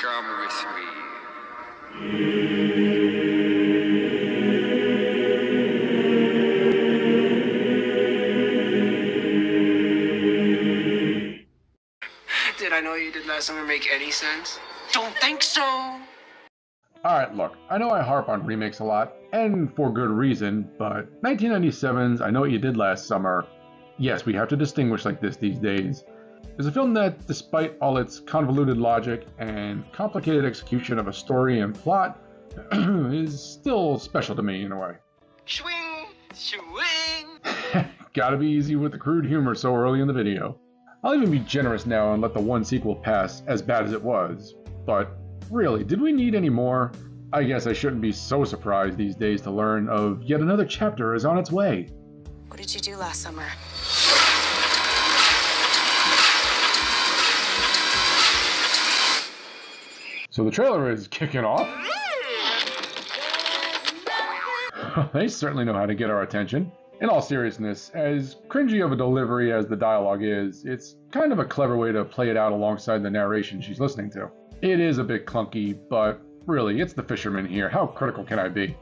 Come with me. Did I know you did last summer make any sense? Don't think so! Alright, look, I know I harp on remakes a lot, and for good reason, but 1997's I Know What You Did Last Summer, yes, we have to distinguish like this these days, is a film that, despite all its convoluted logic and complicated execution of a story and plot, is still special to me in a way. Swing! Swing! Gotta be easy with the crude humor so early in the video. I'll even be generous now and let the one sequel pass, as bad as it was. But really, did we need any more? I guess I shouldn't be so surprised these days to learn of yet another chapter is on its way. What did you do last summer? So the trailer is kicking off. They certainly know how to get our attention. In all seriousness, as cringy of a delivery as the dialogue is, it's kind of a clever way to play it out alongside the narration she's listening to. It is a bit clunky, but really, it's the fisherman here. How critical can I be?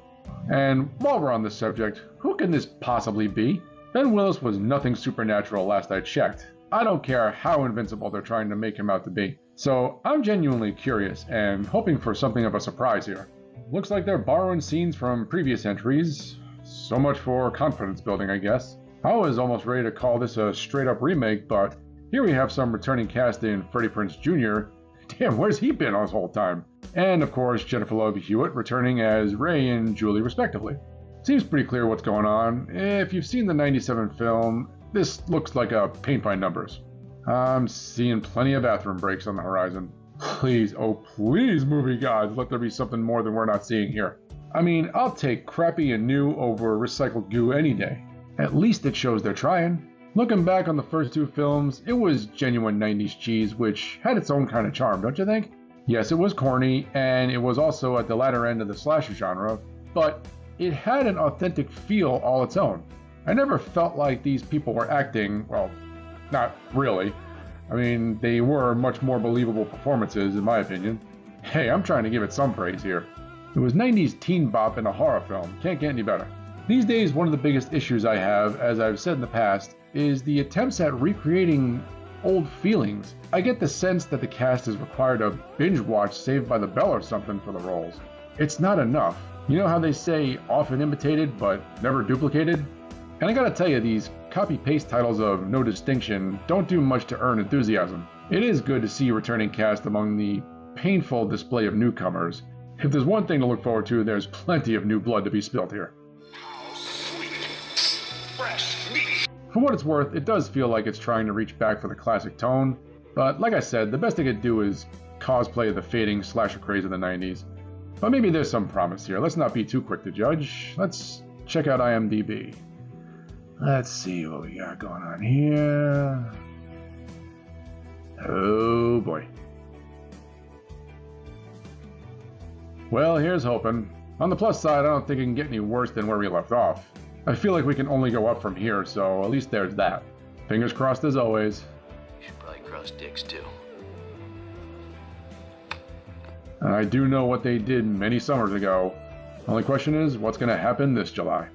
And while we're on this subject, who can this possibly be? Ben Willis was nothing supernatural last I checked. I don't care how invincible they're trying to make him out to be. So I'm genuinely curious and hoping for something of a surprise here. Looks like they're borrowing scenes from previous entries. So much for confidence building, I guess. I was almost ready to call this a straight up remake, but here we have some returning cast in Freddie Prinze Jr. Damn, where's he been all this whole time? And of course, Jennifer Love Hewitt returning as Ray and Julie respectively. Seems pretty clear what's going on. If you've seen the 97 film, this looks like a paint by numbers. I'm seeing plenty of bathroom breaks on the horizon. Please, oh please, movie gods, let there be something more than we're not seeing here. I mean, I'll take crappy and new over recycled goo any day. At least it shows they're trying. Looking back on the first two films, it was genuine 90s cheese, which had its own kind of charm, don't you think? Yes, it was corny, and it was also at the latter end of the slasher genre, but it had an authentic feel all its own. I never felt like these people were acting, well, not really. I mean, they were much more believable performances, in my opinion. Hey, I'm trying to give it some praise here. It was 90s teen bop in a horror film. Can't get any better. These days, one of the biggest issues I have, as I've said in the past, is the attempts at recreating old feelings. I get the sense that the cast is required to binge watch Saved by the Bell or something for the roles. It's not enough. You know how they say often imitated but never duplicated? And I gotta tell you, these copy-paste titles of no distinction don't do much to earn enthusiasm. It is good to see a returning cast among the painful display of newcomers. If there's one thing to look forward to, there's plenty of new blood to be spilled here. For what it's worth, it does feel like it's trying to reach back for the classic tone, but like I said, the best it could do is cosplay the fading slasher craze of the 90s. But maybe there's some promise here. Let's not be too quick to judge. Let's check out IMDb. Let's see what we got going on here. Oh boy. Well, here's hoping. On the plus side, I don't think it can get any worse than where we left off. I feel like we can only go up from here, so at least there's that. Fingers crossed as always. You should probably cross dicks too. And I do know what they did many summers ago. Only question is, what's going to happen this July?